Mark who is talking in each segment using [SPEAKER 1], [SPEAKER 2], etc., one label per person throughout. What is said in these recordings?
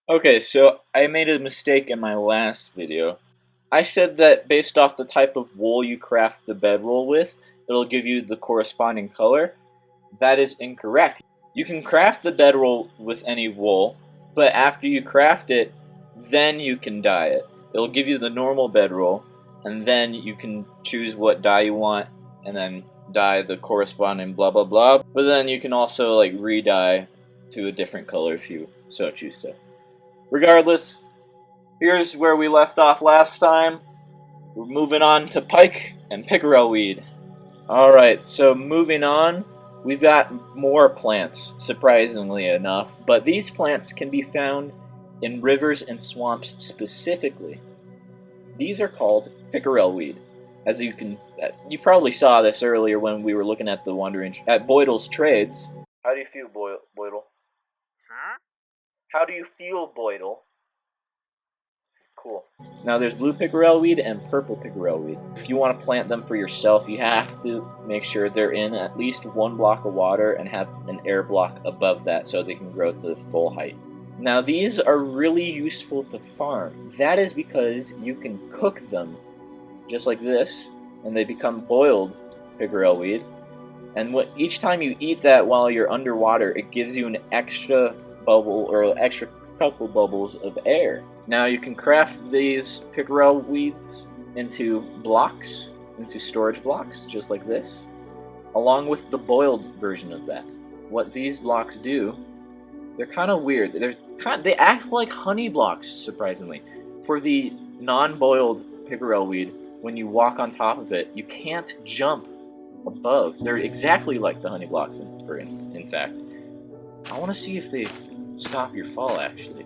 [SPEAKER 1] Okay, so I made a mistake in my last video. I said that based off the type of wool you craft the bedroll with, it'll give you the corresponding color. That is incorrect. You can craft the bedroll with any wool, but after you craft it, then you can dye it. It'll give you the normal bedroll, and then you can choose what dye you want, and then dye the corresponding blah blah blah. But then you can also like re-dye to a different color if you so choose to. Regardless, here's where we left off last time. We're moving on to pike and pickerelweed. Alright, so moving on, we've got more plants, surprisingly enough, but these plants can be found in rivers and swamps specifically. These are called pickerelweed. As you probably saw this earlier when we were looking at at Boydle's trades. How do you feel, Boydle?
[SPEAKER 2] Huh?
[SPEAKER 1] How do you feel, Boydle? Cool. Now there's blue pickerelweed and purple pickerelweed. If you want to plant them for yourself, you have to make sure they're in at least 1 block of water and have an air block above that so they can grow to full height. Now these are really useful to farm. That is because you can cook them just like this, and they become boiled pickerelweed. And each time you eat that while you're underwater, it gives you an extra bubble or extra couple bubbles of air. Now you can craft these pickerelweeds into blocks, into storage blocks, just like this, along with the boiled version of that. What these blocks do, they're kind of weird. They act like honey blocks, surprisingly. For the non-boiled pickerelweed, when you walk on top of it, you can't jump above. They're exactly like the honey blocks, in fact. I want to see if they stop your fall, actually.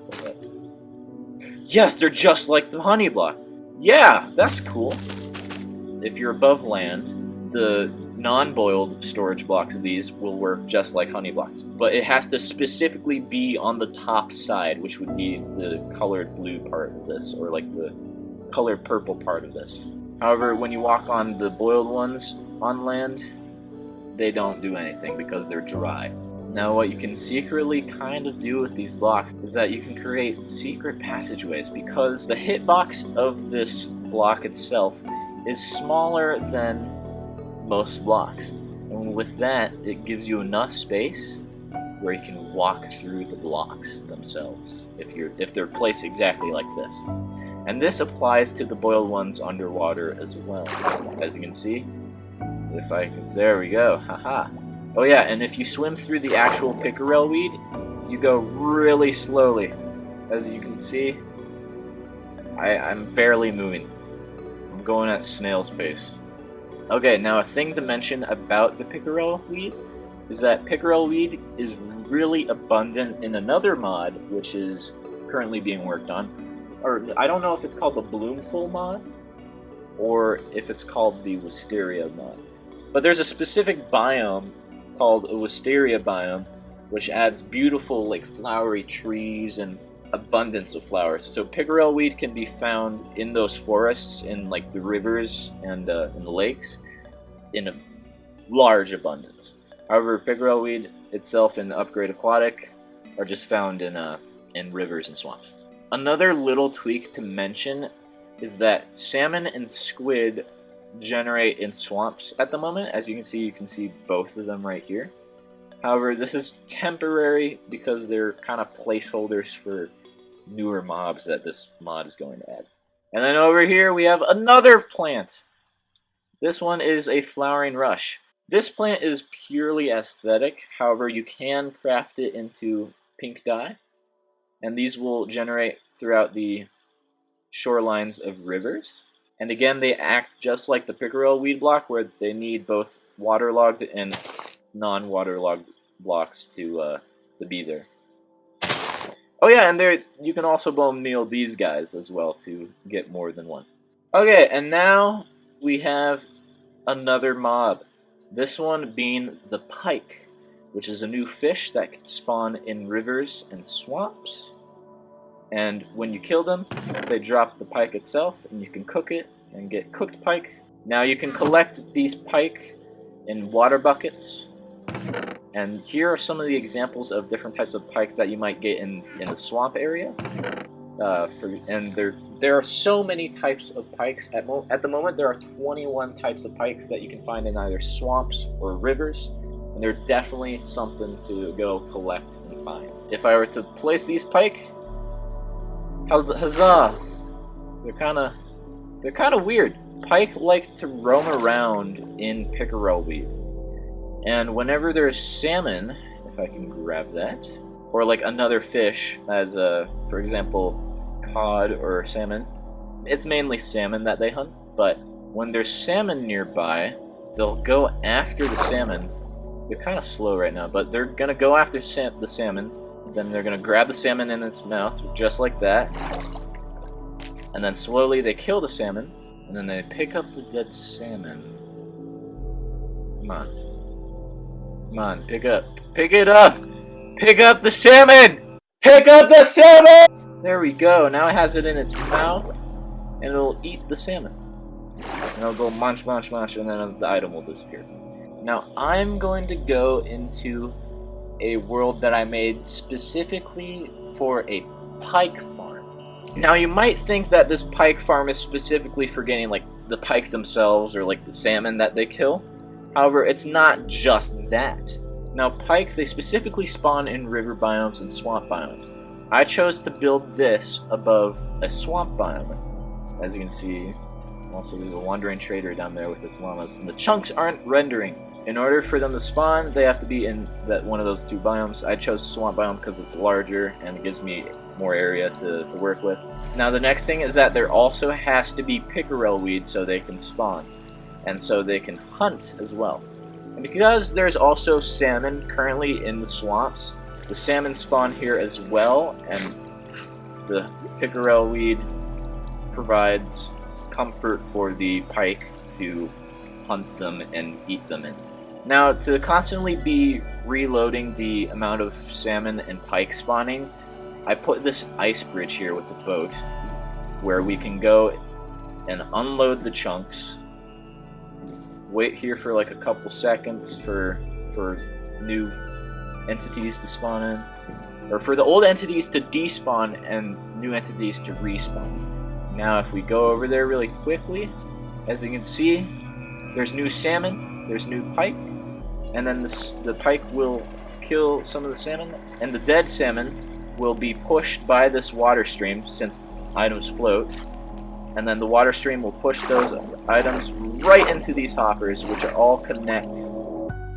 [SPEAKER 1] Yes, they're just like the honey block. Yeah, that's cool. If you're above land, the non-boiled storage blocks of these will work just like honey blocks, but it has to specifically be on the top side, which would be the colored blue part of this, or like the colored purple part of this. However, when you walk on the boiled ones on land, they don't do anything because they're dry. Now what you can secretly kind of do with these blocks is that you can create secret passageways, because the hitbox of this block itself is smaller than most blocks. And with that, it gives you enough space where you can walk through the blocks themselves, if they're placed exactly like this. And this applies to the boiled ones underwater as well. As you can see, there we go, haha. Oh yeah, and if you swim through the actual pickerelweed, you go really slowly. As you can see, I'm barely moving. I'm going at snail's pace. Okay, now a thing to mention about the pickerelweed is that pickerelweed is really abundant in another mod, which is currently being worked on. Or I don't know if it's called the Bloomful mod, or if it's called the Wisteria mod. But there's a specific biome called a Wisteria biome, which adds beautiful like flowery trees and abundance of flowers. So pickerelweed can be found in those forests, in like the rivers and in the lakes, in a large abundance. However, pickerelweed itself and Upgrade Aquatic are just found in rivers and swamps. Another little tweak to mention is that salmon and squid generate in swamps at the moment. As you can see both of them right here. However, this is temporary because they're kind of placeholders for newer mobs that this mod is going to add. And then over here we have another plant. This one is a flowering rush. This plant is purely aesthetic. However, you can craft it into pink dye, and these will generate throughout the shorelines of rivers. And again, they act just like the pickerelweed block, where they need both waterlogged and non-waterlogged blocks to be there. Oh yeah, and you can also bone meal these guys as well to get more than one. Okay, and now we have another mob. This one being the pike, which is a new fish that can spawn in rivers and swamps. And when you kill them, they drop the pike itself, and you can cook it and get cooked pike. Now you can collect these pike in water buckets, And here are some of the examples of different types of pike that you might get in the swamp area. And there are so many types of pikes. At the moment, there are 21 types of pikes that you can find in either swamps or rivers. And they're definitely something to go collect and find. If I were to place these pike, huzzah! They're kind of weird. Pike like to roam around in pickerelweed, and whenever there's salmon, if I can grab that, or like another fish, as for example, cod or salmon. It's mainly salmon that they hunt, but when there's salmon nearby, they'll go after the salmon. They're kind of slow right now, but they're gonna go after the salmon. Then they're gonna grab the salmon in its mouth, just like that. And then slowly they kill the salmon, and then they pick up the dead salmon. Come on. Come on, pick it up. Pick up the salmon! Pick up the salmon! There we go, now it has it in its mouth, and it'll eat the salmon. And it'll go munch, munch, munch, and then the item will disappear. Now, I'm going to go into a world that I made specifically for a pike farm. Now, you might think that this pike farm is specifically for getting, like, the pike themselves or, like, the salmon that they kill. However, it's not just that. Now, pike, they specifically spawn in river biomes and swamp biomes. I chose to build this above a swamp biome. As you can see, also there's a wandering trader down there with its llamas, and the chunks aren't rendering. In order for them to spawn, they have to be in one of those two biomes. I chose swamp biome because it's larger and it gives me more area to work with. Now the next thing is that there also has to be pickerelweed so they can spawn, and so they can hunt as well. And because there's also salmon currently in the swamps, the salmon spawn here as well, and the pickerelweed provides comfort for the pike to hunt them and eat them in. Now, to constantly be reloading the amount of salmon and pike spawning, I put this ice bridge here with a boat where we can go and unload the chunks, wait here for like a couple seconds for new entities to spawn in, or for the old entities to despawn and new entities to respawn. Now if we go over there really quickly, as you can see, there's new salmon, there's new pike, and then the pike will kill some of the salmon, and the dead salmon will be pushed by this water stream since items float, and then the water stream will push those items right into these hoppers, which are all connect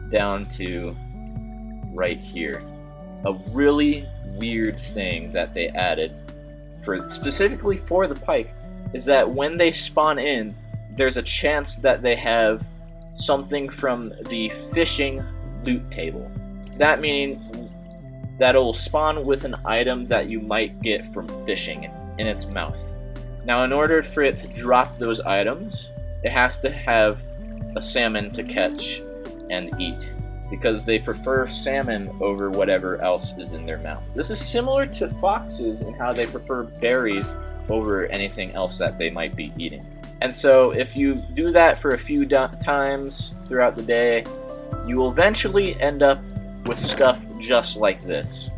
[SPEAKER 1] down to right here. A really weird thing that they added specifically for the pike is that when they spawn in, there's a chance that they have something from the fishing loot table. That meaning that it will spawn with an item that you might get from fishing in its mouth. Now, in order for it to drop those items, it has to have a salmon to catch and eat, because they prefer salmon over whatever else is in their mouth. This is similar to foxes in how they prefer berries over anything else that they might be eating. And so if you do that for a few times throughout the day, you will eventually end up with stuff just like this.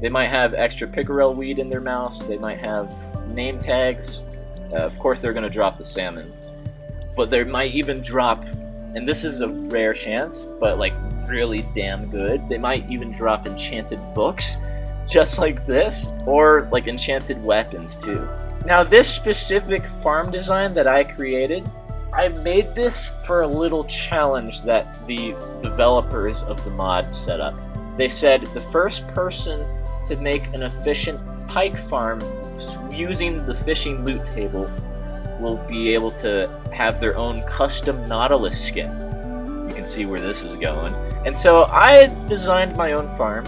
[SPEAKER 1] They might have extra pickerelweed in their mouths, they might have name tags, of course they're going to drop the salmon, but they might even drop, and this is a rare chance, but like really damn good, they might even drop enchanted books, just like this, or like enchanted weapons too. Now this specific farm design that I created, I made this for a little challenge that the developers of the mod set up. They said the first person to make an efficient pike farm using the fishing loot table will be able to have their own custom Nautilus skin. You can see where this is going. And so I designed my own farm,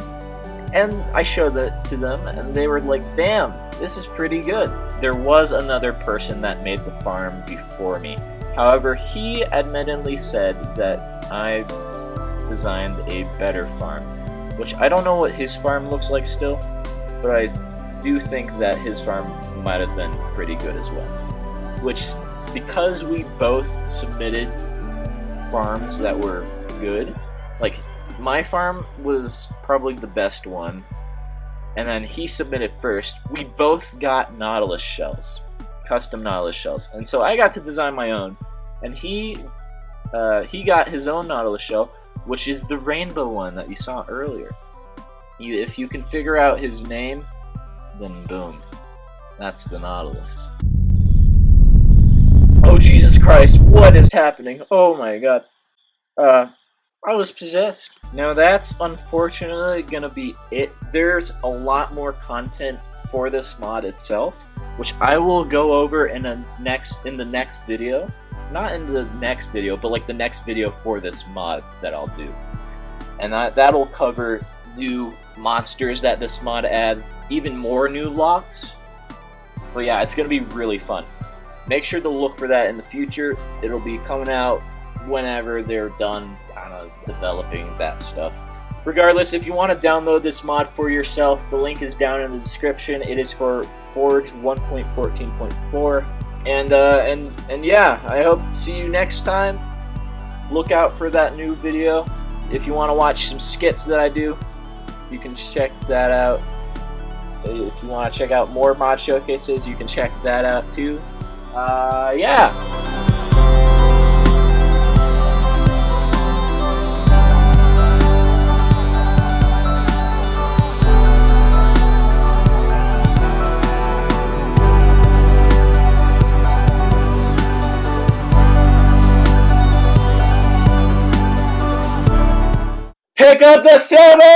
[SPEAKER 1] and I showed that to them, and they were like, damn, this is pretty good. There was another person that made the farm before me. However, he admittedly said that I designed a better farm, which I don't know what his farm looks like still, but I do think that his farm might have been pretty good as well. Which, because we both submitted farms that were good, like my farm was probably the best one, and then he submitted first. We both got Nautilus shells, custom Nautilus shells, and so I got to design my own, and he got his own Nautilus shell, which is the rainbow one that you saw earlier. If you can figure out his name, then boom, that's the Nautilus. Oh Jesus Christ, what is happening? Oh my god. I was possessed. Now that's unfortunately gonna be it. There's a lot more content for this mod itself, which I will go over in the next video. Not in the next video, but like the next video for this mod that I'll do. And that'll cover new monsters that this mod adds, even more new locks. But yeah, it's gonna be really fun. Make sure to look for that in the future. It'll be coming out whenever they're done developing that stuff. Regardless, if you want to download this mod for yourself, the link is down in the description. It is for Forge 1.14.4. And yeah, I hope to see you next time. Look out for that new video. If you want to watch some skits that I do, you can check that out. If you want to check out more mod showcases, you can check that out too. Yeah. Pick up the silver!